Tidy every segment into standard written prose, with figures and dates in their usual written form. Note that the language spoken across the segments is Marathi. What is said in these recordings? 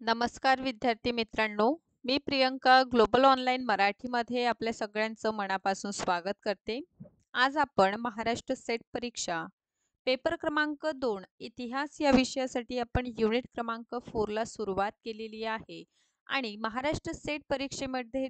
नमस्कार विद्यार्थी मित्रांनो, मी प्रियंका ग्लोबल ऑनलाईन मराठीमध्ये आपल्या सगळ्यांचं मनापासून स्वागत करते. आज आपण महाराष्ट्र सेट परीक्षा पेपर क्रमांक 2 इतिहास या विषयासाठी आपण युनिट क्रमांक 4 ला सुरुवात केलेली आहे आणि महाराष्ट्र सेट परीक्षेमध्ये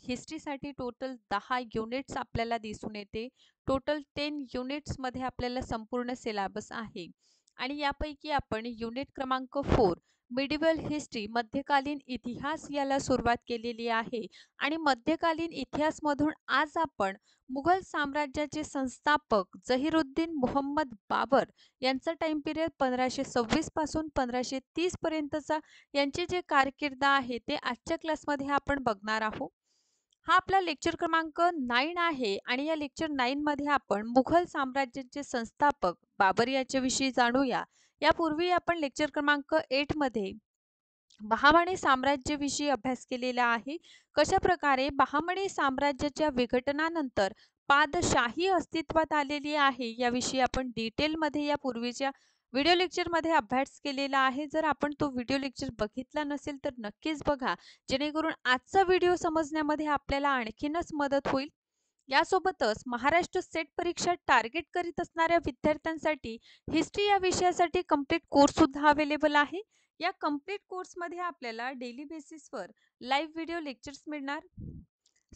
हिस्ट्रीसाठी टोटल 10 युनिट्स आपल्याला दिसून येते. टोटल 10 युनिट्समध्ये आपल्याला संपूर्ण सिलेबस आहे आणि यापैकी आपण युनिट क्रमांक 4 मिडिवल हिस्ट्री मध्यकालीन इतिहास याला सुरुवात केलेली आहे आणि मध्यकालीन इतिहासमधून आज आपण मुघल साम्राज्याचे संस्थापक जहीरुद्दीन मुहम्मद बाबर यांचा टाइम पिरियड 1526 पासून 1530 पर्यंतचा यांचे जे कारकीर्द आहे ते आजच्या क्लासमध्ये आपण बघणार आहोत. हा आपला लेक्चर क्रमांक 9 आहे आणि या लेक्चर 9 मध्ये आपण मुघल साम्राज्याचे संस्थापक बाबर याच्याविषयी जाणूया. यापूर्वी आपण लेक्चर क्रमांक 8 मध्ये बहामनी साम्राज्याविषयी अभ्यास केलेला आहे. कशा प्रकारे बहामनी साम्राज्याच्या विघटनानंतर पादशाही अस्तित्वात आलेली आहे याविषयी आपण डिटेलमध्ये या पूर्वीच्या व्हिडिओ लेक्चरमध्ये अभ्यास केलेला आहे. जर आपण तो व्हिडिओ लेक्चर बघितला नसेल तर नक्कीच बघा, जेणेकरून आजचा व्हिडिओ समजण्यामध्ये आपल्याला आणखीनच मदत होईल. यासोबतच महाराष्ट्र सेट परीक्षा टार्गेट करीत असणाऱ्या विद्यार्थ्यांसाठी हिस्ट्री या विषयासाठी कंप्लीट कोर्स सुद्धा अवेलेबल आहे. या कंप्लीट कोर्समध्ये आपल्याला डेली बेसिसवर लाईव्ह व्हिडिओ लेक्चर्स मिळणार.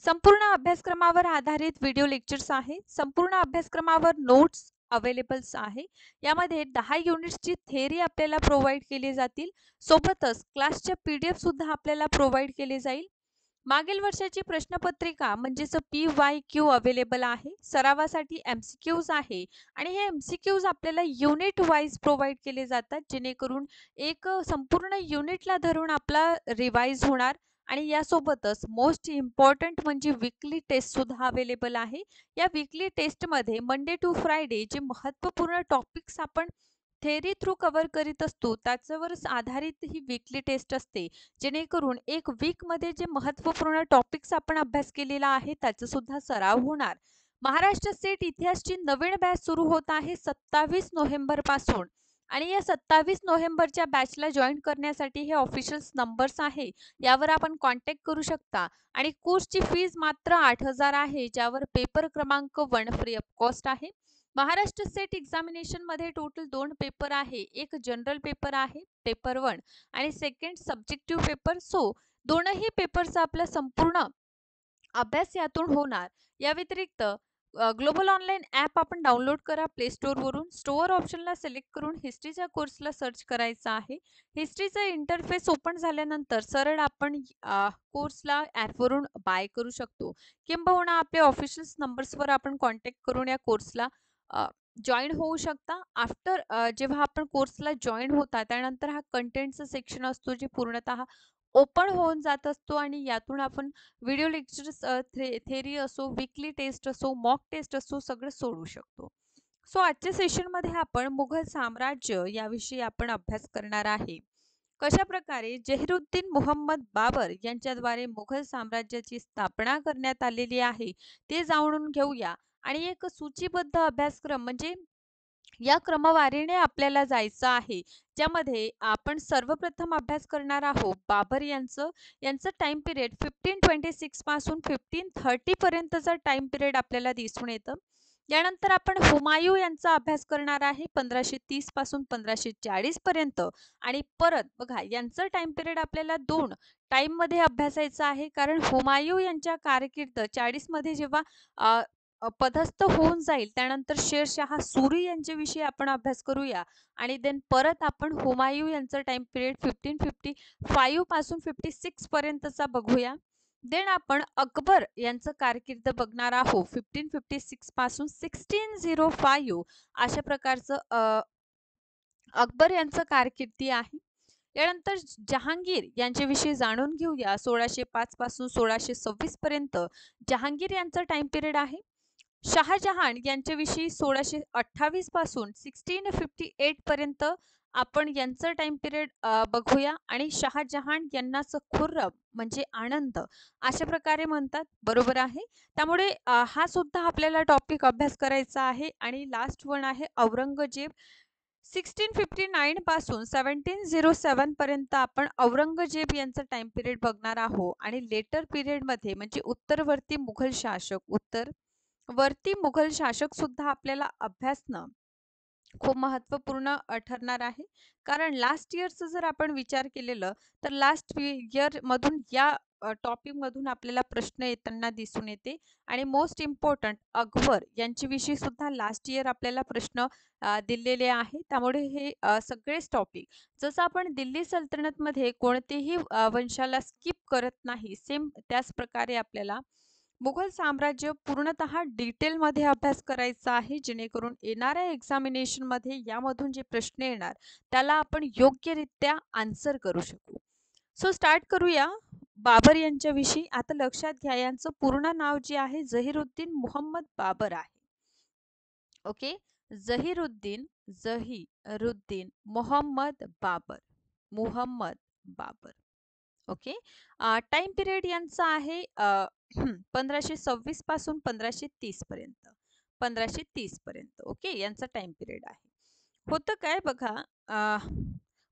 संपूर्ण अभ्यासक्रमावर आधारित व्हिडिओ लेक्चर्स आहे. संपूर्ण अभ्यासक्रमावर नोट्स अवेलेबल्स आहे. यामध्ये 10 युनिट्सची थेअरी आपल्याला प्रोव्हाइड केली जातील. सोबतच क्लासच्या PDF सुद्धा आपल्याला प्रोव्हाइड केले जाईल. मागील वर्षाची प्रश्नपत्रिका म्हणजेच PYQ अवेलेबल आहे. सरावासाठी MCQs आहे आणि हे MCQs आपल्याला युनिट वाईज प्रोव्हाइड केले जातात, जेणेकरून एक संपूर्ण युनिटला धरून आपला रिवाइज होणार. आणि यासोबतच मोस्ट इम्पॉर्टंट म्हणजे वीकली टेस्ट सुद्धा अवेलेबल आहे. या वीकली टेस्टमध्ये मंडे टू फ्रायडे जे महत्त्वपूर्ण टॉपिक्स आपण थेअरी थ्रू कव्हर करीत असतो त्याच्यावर आधारित ही वीकली टेस्ट असते, जेणेकरून एक वीकमध्ये जे महत्त्वपूर्ण टॉपिक्स आपण अभ्यास केलेला आहे त्याचा सुद्धा सराव होणार. महाराष्ट्र सेट इतिहासची नवीन बॅच सुरू होत आहे 27 नोव्हेंबर पासून आणि या 27 नोव्हेंबरच्या बॅचला जॉईन करण्यासाठी हे ऑफिशियल नंबर्स आहे, यावर आपण कॉन्टॅक्ट करू शकता. आणि कोर्सची फीज मात्र 8,000 आहे, ज्यावर पेपर क्रमांक 1 फ्री ऑफ कॉस्ट आहे. महाराष्ट्र सेट एक्झामिनेशन मध्ये टोटल 2 पेपर आहे. एक जनरल पेपर आहे पेपर 1 आणि सेकंड सब्जेक्टिव्ह पेपर. सो दोनही पेपरचा आपला संपूर्ण अभ्यास यातून होणार. या व्यतिरिक्त ग्लोबल ऑनलाईन ॲप आपण डाउनलोड करा प्ले स्टोअरवरून. स्टोअर ऑप्शनला सिलेक्ट करून हिस्ट्रीच्या कोर्सला सर्च करायचा आहे. हिस्ट्रीचा इंटरफेस ओपन झाल्यानंतर सरळ आपण कोर्सला ॲपवरून बाय करू शकतो, किंबहुना आपल्या ऑफिशियल नंबर्सवर आपण कॉन्टॅक्ट करून या कोर्सला जॉईन होऊ शकता. आफ्टर जेव्हा आपण कोर्सला जॉईन होता त्यानंतर हा कंटेंटचा सेक्शन असतो जे पूर्णतः ओपन होऊन जात असतो आणि यातून आपण व्हिडिओ लेक्चर्स थेअरी असो, वीकली टेस्ट असो, मॉक टेस्ट असो सगळं सोडवू शकतो. सो आजच्या सेशनमध्ये आपण मुघल साम्राज्य याविषयी आपण अभ्यास करणार आहे. कशा प्रकारे जहीरुद्दीन मुहम्मद बाबर यांच्याद्वारे मुघल साम्राज्याची स्थापना करण्यात आलेली आहे ते जाणून घेऊया. आणि एक सूचीबद्ध अभ्यासक्रम म्हणजे या क्रमवारीने आपल्याला जायचं आहे, ज्यामध्ये आपण सर्वप्रथम अभ्यास करणार आहोत बाबर यांचं टाइम पिरियड 1526 पासून 1530 पर्यंतचा टाइम पिरियड आपल्याला दिसून येतं. यानंतर आपण हुमायूं यांचा अभ्यास करणार आहे 1530 पासून 1540 पर्यंत. आणि परत बघा यांचं टाइम पिरियड आपल्याला 2 टाइम मध्ये अभ्यासायचं आहे, कारण हुमायूं यांच्या कारकीर्द 40 मध्ये जेव्हा पदस्थ होऊन जाईल त्यानंतर शेरशाह सुरी यांच्याविषयी आपण अभ्यास करूया. आणि देन परत आपण हुमायूं यांचं टाइम पिरियड 1555 पासून 56 पर्यंतचा बघूया. देन आपण अकबर यांचं कारकीर्द बघणार आहोत 1556 पासून 1605 अशा प्रकारचं अकबर यांचं कारकिर्दी आहे. यानंतर जहांगीर यांच्याविषयी जाणून घेऊया 1605 पासून 1626 पर्यंत जहांगीर यांचा टाइम पिरियड आहे. शहाजहान यांच्याविषयी 1628 पासून 1658 पर्यंत आपण यांचं टाइम पिरियड बघूया. आणि शहाजहान यांनाच खुर्रम म्हणजे आनंद अशा प्रकारे म्हणतात, बरोबर आहे. त्यामुळे हा सुद्धा आपल्याला टॉपिक अभ्यास करायचा आहे. आणि लास्ट वन आहे औरंगजेब 1659 पासून 1707 पर्यंत आपण औरंगजेब यांचा टाइम पिरियड बघणार आहोत आणि लेटर पिरियड मध्ये म्हणजे उत्तरवर्ती मुघल शासक सुद्धा आपल्याला अभ्यासणं खूप महत्त्वपूर्ण ठरणार आहे. कारण लास्ट इयरचं जर आपण विचार केलेलं तर लास्ट इयर मधून या टॉपिक मधून आपल्याला प्रश्न येताना दिसून येते आणि मोस्ट इम्पॉर्टंट अकबर यांच्याविषयी सुद्धा लास्ट इयर आपल्याला प्रश्न दिलेले आहे. त्यामुळे हे सगळेच टॉपिक जसं आपण दिल्ली सल्तनतमध्ये कोणतेही वंशाला स्किप करत नाही, सेम त्याच प्रकारे आपल्याला मुघल साम्राज्य पूर्णतः डिटेलमध्ये अभ्यास करायचा आहे, जेणेकरून येणाऱ्या एक्झामिनेशनमध्ये यामधून जे प्रश्न येणार त्याला आपण योग्यरित्या आन्सर करू शकू. सो स्टार्ट करूया बाबर यांच्याविषयी. आता लक्षात घ्या, यांचं पूर्ण नाव जे आहे जहीरुद्दीन मुहम्मद बाबर आहे. Okay, Zahiruddin Mohammad Babur. Okay. Time period यांचा आहे 1526 पासून 1530 पर्यंत. 1530 पर्यंत. ओके, यांचा टाइम पिरियड आहे. होतं काय बघा,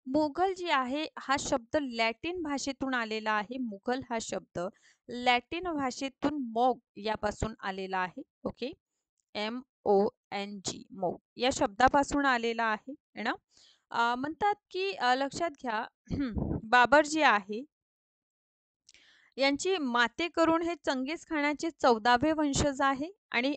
मुघल जी आहे हा शब्द लॅटिन भाषेतून आलेला आहे. मुघल हा शब्द लॅटिन भाषेतून मोग यापासून आलेला आहे. ओके, MONG मोग या शब्दापासून आलेला आहे, है ना. म्हणतात की लक्षात घ्या बाबर जे आहे यांची मातेकरून हे चंगीज खानाचे 14वे वंशज आहे आणि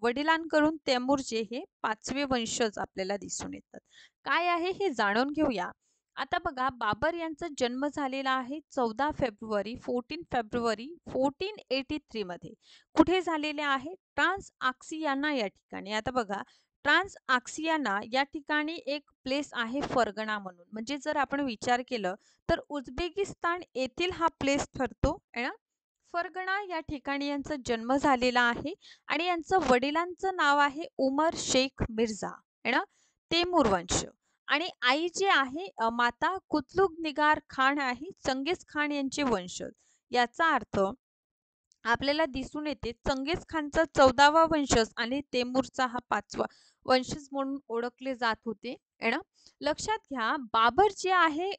वडिलांकडून तैमूरचे हे 5वे वंशज आपल्याला दिसून येतात. काय आहे हे जाणून घेऊया. आता बघा, बाबर यांचा जन्म झालेला आहे 14 फेब्रुवारी 1483 मध्ये. कुठे झालेले आहे? ट्रान्स आक्सियाना या ठिकाणी. आता बघा, ट्रान्स आक्सियाना या ठिकाणी एक प्लेस आहे फरगणा म्हणून. म्हणजे जर आपण विचार केलं तर उझबेकिस्तान येथील हा प्लेस ठरतो, है ना. फरगणा या ठिकाणी यांचा जन्म झालेला आहे आणि यांचं वडिलांचं नाव आहे उमर शेख मिर्झा, है ना, तैमूर वंश. आणि आई जी आहे माता कुतलुग निगार खान आहे, चंगेज खान यांचे वंशज. याचा अर्थ आपल्याला दिसून येते चंगेज खानचा 14वा वंशज आणि तैमूरचा हा 5वा वंशज म्हणून ओळखले जात होते, है ना. लक्षात घ्या, बाबर जे आहे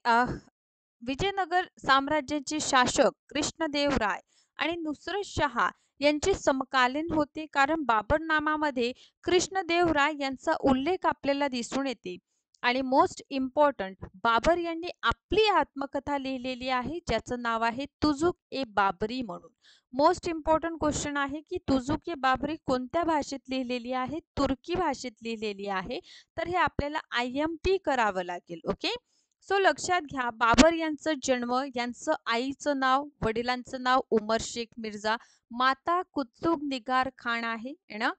विजयनगर साम्राज्याचे शासक कृष्णदेव राय आणि नुसरत शहा यांचे समकालीन होते. कारण बाबर नामामध्ये कृष्णदेव राय यांचा उल्लेख आपल्याला दिसून येते. आणि मोस्ट इम्पॉर्टंट, बाबर यांनी आपली आत्मकथा लिहिलेली आहे ज्याचं नाव आहे तुजुक ए बाबरी म्हणून. मोस्ट इम्पॉर्टंट क्वेश्चन आहे की तुजुक ए बाबरी कोणत्या भाषेत लिहिलेली आहे? तुर्की भाषेत लिहिलेली आहे. तर हे आपल्याला IMP करावं लागेल. ओके, सो लक्षात घ्या, बाबर यांचा जन्म, यांचं आईचं नाव, वडिलांचं नाव उमर शेख मिर्झा, माता कुतुब निगार खान आहे, ना.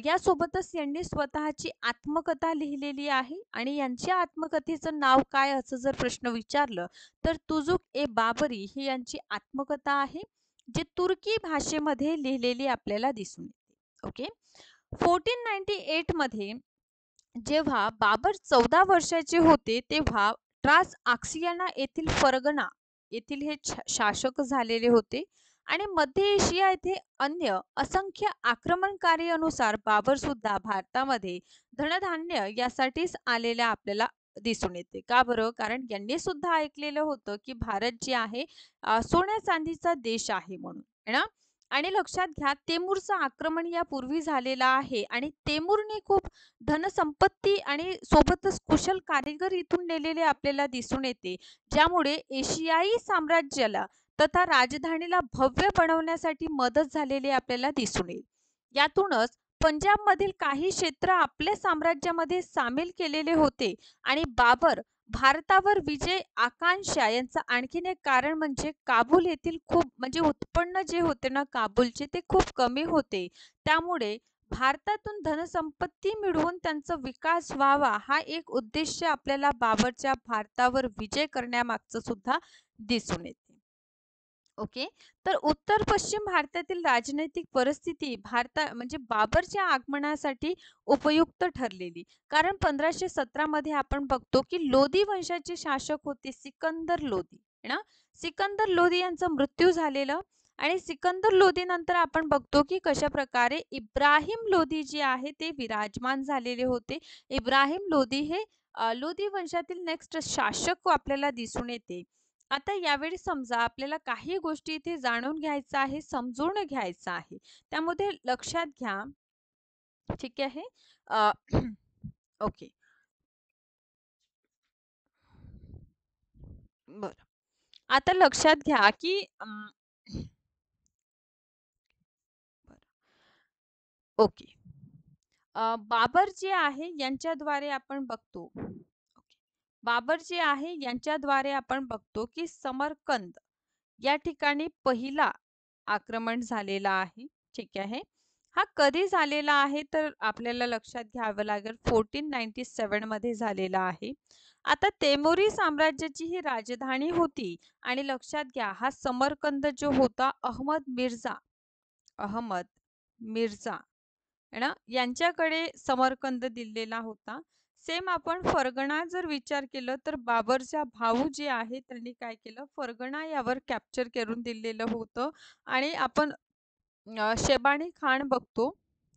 यासोबतच यांनी स्वतःची आत्मकथा लिहिलेली आहे आणि यांच्या आत्मकथेचं नाव काय असं जर प्रश्न विचारलं तर तुजुक ए बाबरी ही यांची आत्मकथा आहे, जे तुर्की भाषेमध्ये लिहिलेली आपल्याला दिसून येते. ओके, 1498 मध्ये जेव्हा बाबर 14 वर्षाचे होते तेव्हा ट्रास आक्सियाना येथील फरगना येथील हे शासक झालेले होते आणि मध्य एशिया येथे अन्य असंख्य आक्रमणकारीनुसार बाबर सुद्धा भारतामध्ये धनधान्य यासाठीच आलेल्या आपल्याला दिसून येते. का बरं? कारण यांनी सुद्धा ऐकलेलं होतं की भारत जे आहे सोन्या चांदीचा देश आहे म्हणून, है ना. आणि लक्षात घ्या, तैमूरचं आक्रमण यापूर्वी झालेलं आहे आणि तैमूरने खूप धनसंपत्ती आणि सोबतच कुशल कारीगर इथून नेलेले आपल्याला दिसून येते, ज्यामुळे एशियाई साम्राज्याला तथा राजधानीला भव्य बनवण्यासाठी मदत झालेली आपल्याला दिसून येईल. यातूनच पंजाबमधील काही क्षेत्र आपल्या साम्राज्यामध्ये सामील केलेले होते आणि बाबर भारतावर विजय आकांक्षा यांचं आणखीन एक कारण म्हणजे काबूल येथील खूप म्हणजे उत्पन्न जे होते ना काबूलचे ते खूप कमी होते. त्यामुळे भारतातून धनसंपत्ती मिळवून त्यांचा विकास व्हावा हा एक उद्देश आपल्याला बाबरच्या भारतावर विजय करण्यामागचं सुद्धा दिसून येते. ओके, तर उत्तर पश्चिम भारतातील राजनैतिक परिस्थिती म्हणजे बाबरच्या आगमनासाठी उपयुक्त ठरलेली. कारण 1517 मध्ये आपण बघतो की लोधी वंशाचे शासक होते सिकंदर लोधी, है ना. सिकंदर लोधी यांचा मृत्यू झालेलं आणि सिकंदर लोधी नंतर आपण बघतो की कशा प्रकारे इब्राहिम लोधी जे आहे ते विराजमान झालेले होते. इब्राहिम लोधी हे लोधी वंशातील नेक्स्ट शासक आपल्याला दिसून येते. आता यावेळी समजा आपल्याला काही गोष्टी इथे जाणून घ्यायचं आहे, समजून घ्यायचं आहे. त्यामध्ये लक्षात घ्या, ठीक आहे. अ, ओके. बरं. आता लक्षात घ्या, की बरं. ओके. बाबर जे आहे यांच्याद्वारे आपण बघतो. ओके. बाबर जे आहे यांच्याद्वारे आपण बघतो, की समरकंद या ठिकाणी पहिला आक्रमण झालेला आहे. ठीक आहे. हा कधी झालेला आहे तर आपल्याला लक्षात घ्यावं लागेल 1497 मध्ये झालेला आहे. आता तैमुरी साम्राज्याची ही राजधानी होती आणि लक्षात घ्या हा समरकंद जो होता अहमद मिर्झा आहे ना यांच्याकडे समरकंद दिलेला होता. सेम आपण फरगणा जर विचार केलं तर बाबरचा भाऊ जे आहे त्यांनी काय केलं फरगणा यावर कॅप्चर करून दिलेलं होतं आणि आपण शेबानी खान बघतो.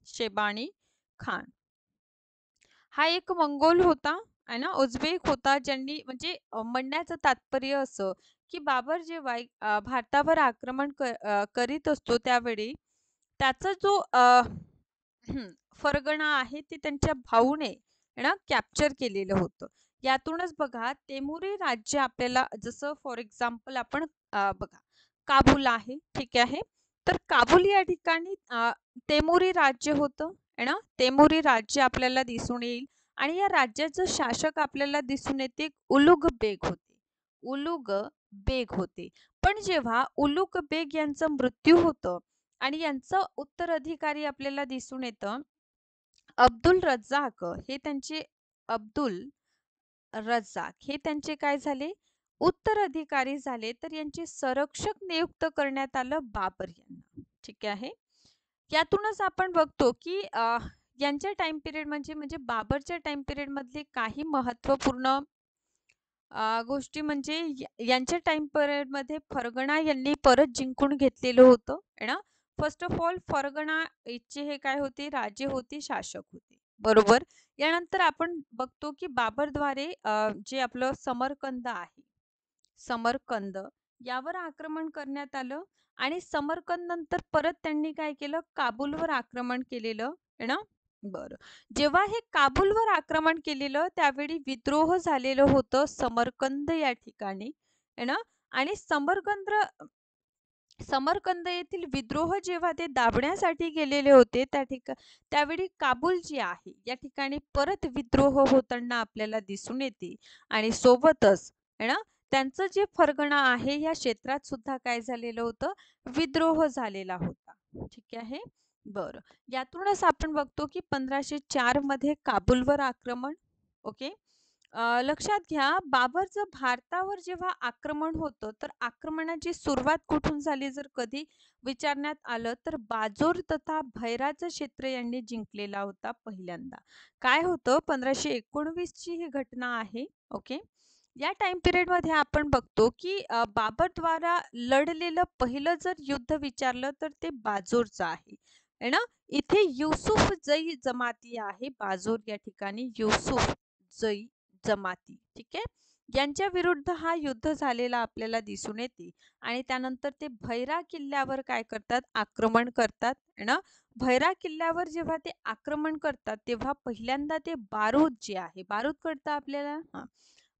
शेबानी खान हा एक मंगोल होता आहे ना उझबेक होता ज्यांनी म्हणजे म्हणण्याचं तात्पर्य असं की बाबर जेव्हा भारतावर आक्रमण करीत असतो त्यावेळी त्याचा जो फरगणा आहे ते त्यांच्या भाऊने आहे ना कॅप्चर केलेलं होतं. यातूनच बघा तैमुरी राज्य आपल्याला जसं फॉर एक्झाम्पल आपण बघा काबूल आहे ठीक आहे. तर काबूल या ठिकाणी तैमुरी राज्य होतं आहे ना तैमुरी राज्य आपल्याला दिसून येईल आणि या राज्याचं शासक आपल्याला दिसून येते उलुग बेग होते. उलुग बेग होते. पण जेव्हा उलुग बेग यांचा मृत्यू होतं आणि यांचं उत्तराधिकारी आपल्याला दिसून येतं अब्दुल रज्जाक हे त्यांचे अब्दुल रज्जाक हे त्यांचे काय झाले उत्तराधिकारी झाले तर यांचे संरक्षक नियुक्त करण्यात आलं बाबर यांना. ठीक आहे. यातूनच आपण बघतो की यांच्या टाइम पिरियड म्हणजे म्हणजे बाबरच्या टाइम पिरियड मधले काही महत्त्वपूर्ण गोष्टी म्हणजे यांच्या टाइम पिरियड मध्ये फरगणा यांनी परत जिंकून घेतलेलं होतं आहे ना. फर्स्ट ऑफ ऑल फरगणा चे हे काय होते राजे होते शासक होते बरोबर. यानंतर आपण बघतो की बाबरद्वारे जे आपलं समरकंद आहे समरकंद यावर आक्रमण करण्यात आलं आणि समरकंद नंतर परत त्यांनी काय केलं काबूलवर आक्रमण केलेलं आहे ना. बरं. जेव्हा हे काबूलवर आक्रमण केलेलं त्यावेळी विद्रोह झालेलं होतं समरकंद या ठिकाणी आहे ना आणि समरकंद येथील विद्रोह जेव्हा ते दाबण्यासाठी गेलेले होते त्यावेळी काबूल जी आहे या ठिकाणी परत विद्रोह होताना आपल्याला दिसून येते आणि सोबतच आहे ना त्यांचं जे फरगणा आहे या क्षेत्रात सुद्धा काय झालेलं होतं विद्रोह झालेला होता. ठीक आहे. बरं. यातूनच आपण बघतो की 1504 मध्ये काबूलवर आक्रमण. ओके. लक्षात घ्या बाबरचं भारतावर जेव्हा आक्रमण होतं तर आक्रमणाची सुरुवात कुठून झाली जर कधी विचारण्यात आलं तर बाजोर तथा भैराचं क्षेत्र यांनी जिंकलेला होता पहिल्यांदा. काय होतं 1519 ची ही घटना आहे. ओके. या टाइम पिरियड मध्ये आपण बघतो की बाबरद्वारा लढलेलं पहिलं जर युद्ध विचारलं तर ते बाजोरचं आहे है ना. इथे युसुफ जई जमाती आहे बाजोर या ठिकाणी युसुफ जई जमाती ठीक आहे यांच्या विरुद्ध हा युद्ध झालेला आपल्याला दिसून येते आणि त्यानंतर ते भैरा किल्ल्यावर काय करतात आक्रमण करतात है ना. भैरा किल्ल्यावर जेव्हा ते आक्रमण करतात तेव्हा पहिल्यांदा ते बारूद जे आहे बारूद कळतं आपल्याला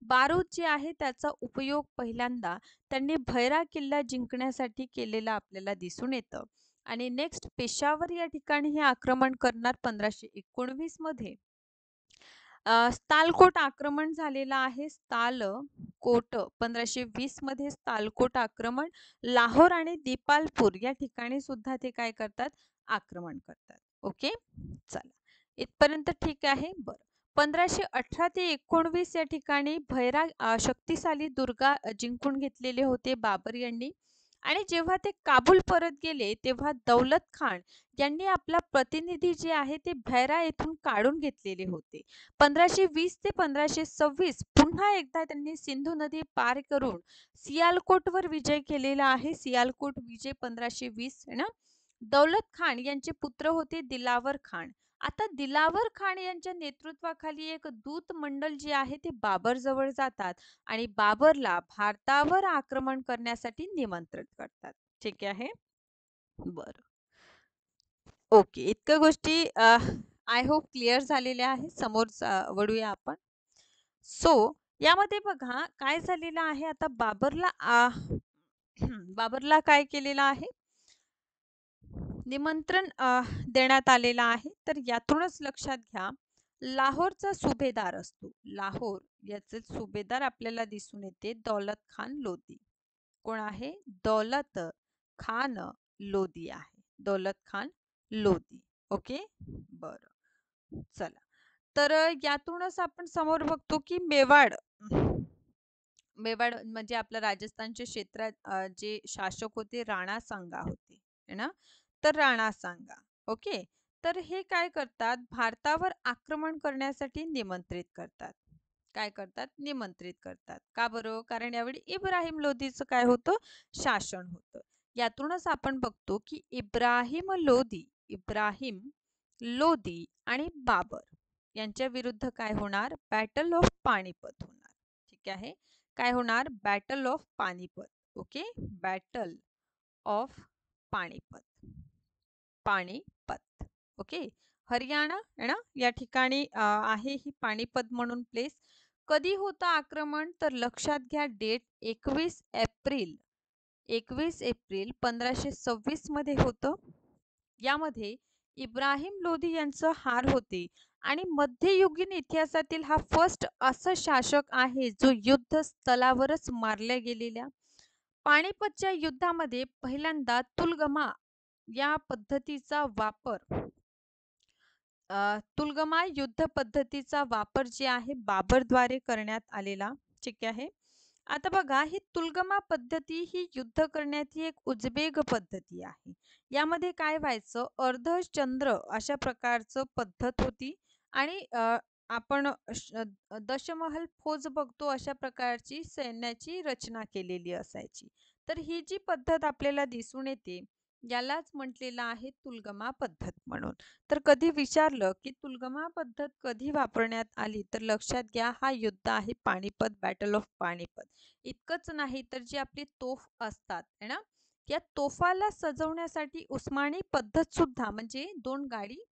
बारूद जे आहे त्याचा उपयोग पहिल्यांदा त्यांनी भैरा किल्ला जिंकण्यासाठी केलेला आपल्याला दिसून येतं आणि नेक्स्ट पेशावर या ठिकाणी हे आक्रमण करणार 1519 मध्ये. स्थालकोट आक्रमण झालेलं आहे स्थालकोट 1520 मध्ये स्थालकोट आक्रमण लाहोर आणि दीपालपूर या ठिकाणी सुद्धा ते काय करतात आक्रमण करतात. ओके. चला इथपर्यंत ठीक आहे. बरं. 1518 ते 19 या ठिकाणी शक्तिशाली दुर्गा जिंकून घेतलेले होते बाबर यांनी आणि जेव्हा ते काबूल परत गेले तेव्हा दौलत खान यांनी आपला प्रतिनिधी जे आहे ते भैरा येथून काढून घेतलेले होते. 1520 ते 1526 पुन्हा एकदा त्यांनी सिंधू नदी पार करून सियालकोटवर विजय केलेला आहे. सियालकोट विजय 1520 है ना. दौलत खान यांचे पुत्र होते दिलावर खान आता दिलावर खान यांच्या नेतृत्वाखाली एक दूत मंडळ जे आहे ते बाबर जवळ जातात आणि बाबरला भारतावर आक्रमण करण्यासाठी निमंत्रित करतात. ठीक आहे. बरं. ओके. इतक्या गोष्टी आय होप क्लिअर झालेल्या आहेत. समोर वळूया आपण. सो यामध्ये बघा काय झालेलं आहे आता बाबरला काय केलेलं आहे? निमंत्रण देण्यात आलेलं आहे. तर यातूनच लक्षात घ्या, लाहोरचा सुभेदार असतो. लाहोर याचे सुभेदार आपल्याला दिसून येते दौलत खान लोधी. कोण आहे? दौलत खान लोधी आहे. दौलत खान लोधी. ओके. बरं. चला. तर यातूनच आपण समोर बघतो की मेवाड मेवाड म्हणजे आपल्या राजस्थानच्या क्षेत्रात जे शासक होते राणा सांगा होते है ना. तर राणा सांगा. ओके. तर हे काय करतात, भारतावर आक्रमण करण्यासाठी निमंत्रित करतात. काय करतात? निमंत्रित करतात. का बरं? कारण यावेळी इब्राहिम लोधीचं काय होतं? शासन होतं. यातूनच आपण बघतो की इब्राहिम लोधी आणि बाबर यांच्या विरुद्ध काय होणार? बॅटल ऑफ पानिपत होणार. ठीक आहे. काय होणार? Battle of Panipat. Okay. Battle of Panipat. Panipat. Okay. Haryana आहे ना, या ठिकाणी आहे ही पानिपत म्हणून प्लेस. कधी होतं आक्रमण? तर लक्षात घ्या डेट 21 एप्रिल 1526 मध्ये होतं. यामध्ये इब्राहिम लोधी यांचं हार होते आणि मध्ययुगीन इतिहासातील हा फर्स्ट असं शासक आहे जो युद्ध स्थलावरच मारल्या गेलेल्या. पानिपतच्या युद्धामध्ये पहिल्यांदा तुलगमा या पद्धतीचा वापर तुलगमा युद्ध पद्धतीचा वापर जे आहे बाबरद्वारे करण्यात आलेला. ठीक आहे. आता बघा ही तुलगमा पद्धती ही युद्ध करण्याची एक उजबेग पद्धती आहे. यामध्ये काय व्हायचं अर्धचंद्र अशा प्रकारचं पद्धत होती आणि आपण दशमहल फौज बघतो अशा प्रकारची सैन्याची रचना केलेली असायची. तर ही जी पद्धत आपल्याला दिसून येते यालाच म्हटलेलं आहे तुलगमा पद्धत म्हणून. तर कधी विचारलं की तुलगमा पद्धत कधी वापरण्यात आली तर लक्षात घ्या हा युद्ध आहे पानिपत, बॅटल ऑफ पानिपत. इतकंच नाही तर जी आपली तोफ असतात है ना, या तोफाला सजवण्यासाठी उस्मानी पद्धत सुद्धा म्हणजे 2 गाडी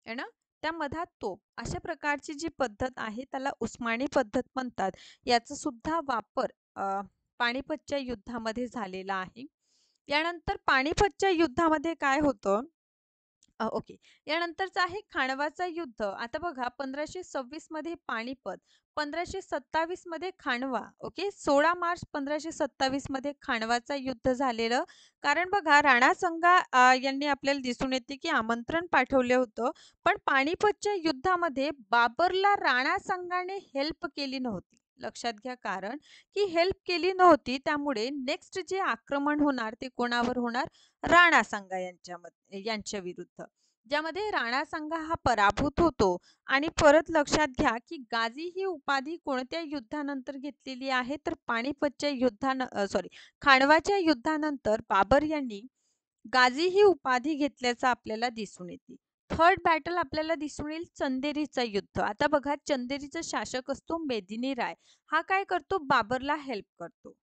आहे ना, त्या मधात तोफ अशा प्रकारची जी पद्धत आहे त्याला उस्मानी पद्धत म्हणतात. याचा सुद्धा वापर पानिपतच्या युद्धामध्ये झालेला आहे. यानंतर पानिपतच्या युद्धामध्ये काय होतं ओके. यानंतरचं आहे खांडवाचा युद्ध. आता बघा 1526 मध्ये पानिपत, 1527 मध्ये खांडवा. ओके. 16 मार्च 1527 मध्ये खांडवाचा युद्ध झालेलं. कारण बघा राणा संगा यांनी आपल्याला दिसून येते की आमंत्रण पाठवलं होतं. पण पानिपतच्या युद्धामध्ये बाबरला राणा संगाने हेल्प केली नव्हती. लक्षात घ्या कारण की हेल्प केली नव्हती त्यामुळे नेक्स्ट जे आक्रमण होणार ते कोणावर होणार? राणा सांगा यांच्या विरुद्ध. ज्यामध्ये राणा सांगा हा पराभूत होतो आणि परत लक्षात घ्या की गाझी ही उपाधी कोणत्या युद्धानंतर घेतलेली आहे तर पानिपतच्या खांडवाच्या युद्धानंतर बाबर यांनी गाझी ही उपाधी घेतल्याचं आपल्याला दिसून येते. थर्ड बॅटल आपल्याला दिसून येईल चंदेरीचं युद्ध. आता बघा चंदेरीचा शासक असतो मेदिनी राय. हा काय करतो? बाबरला हेल्प करतो.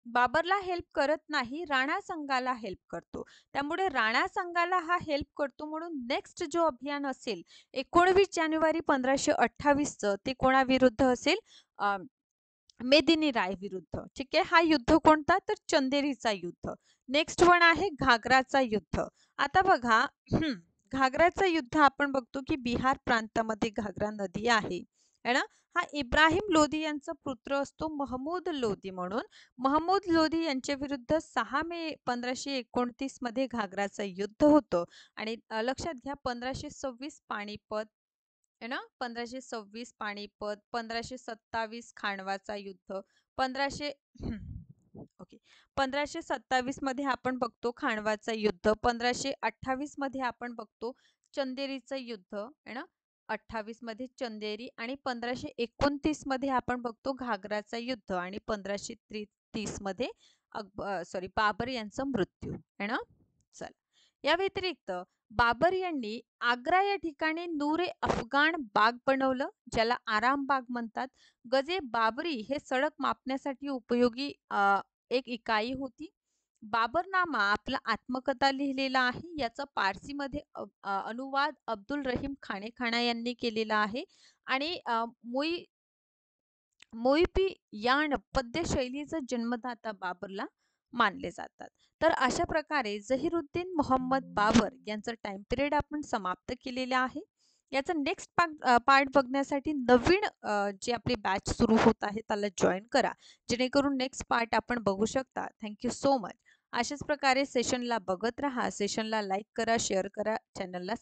बाबरला हेल्प करत नाही, राणा संगाला हेल्प करतो. त्यामुळे राणा संगाला हा हेल्प करतो म्हणून नेक्स्ट जो अभियान असेल 19 जानेवारी 1528 चं ते कोणाविरुद्ध असेल? मेदिनी राय विरुद्ध. ठीक आहे. हा युद्ध कोणता? तर चंदेरीचा युद्ध. नेक्स्ट वन आहे घागराचा युद्ध. आता बघा घागराचा युद्ध आपण बघतो की बिहार प्रांतामध्ये घागरा नदी आहे है ना. हा इब्राहिम लोधी यांचा पुत्र असतो महमूद लोधी म्हणून. महमूद लोधी यांच्या विरुद्ध 6 मे 1529 मध्ये घागराचं युद्ध होतं आणि लक्षात घ्या 1526 पानिपत है ना, 1526 पानिपत, 1527 खांडवाचा युद्ध, 1500 ओके 1527 मध्ये आपण बघतो खांडवाचा युद्ध, 1528 मध्ये आपण बघतो चंदेरीचं युद्ध है ना, 28 मध्ये चंदेरी आणि 1529 मध्ये आपण बघतो घागराचा युद्ध आणि 1530 मध्ये बाबर यांचा मृत्यू है ना. चला या व्यतिरिक्त बाबर यांनी आग्रा या ठिकाणी नूर अफगाण बाग बनवलं, ज्याला आराम बाग म्हणतात. गजे बाबरी हे सडक मापण्यासाठी उपयोगी एक इकाई होती. बाबरनामा आपला आत्मकथा लिहिलेला आहे. याचा पारसीमध्ये अनुवाद अब्दुल रहीम खानेखाना यांनी केलेला आहे आणि मोहिपी यान पद्य शैलीचा जन्मदाता बाबरला मानले जातात. तर अशा प्रकारे झहीरुद्दीन मोहम्मद बाबर यांचा टाइम पिरियड आपण समाप्त केलेला आहे. याचा नेक्स्ट पार्ट बघण्यासाठी नवीन जी आपली बॅच सुरू होत आहे त्याला जॉईन करा, जेणेकरून नेक्स्ट पार्ट आपण बघू शकता. Thank so much. अशाच प्रकारे सेशनला बघत राहा. सेशनला लाईक करा, शेअर करा, चॅनलला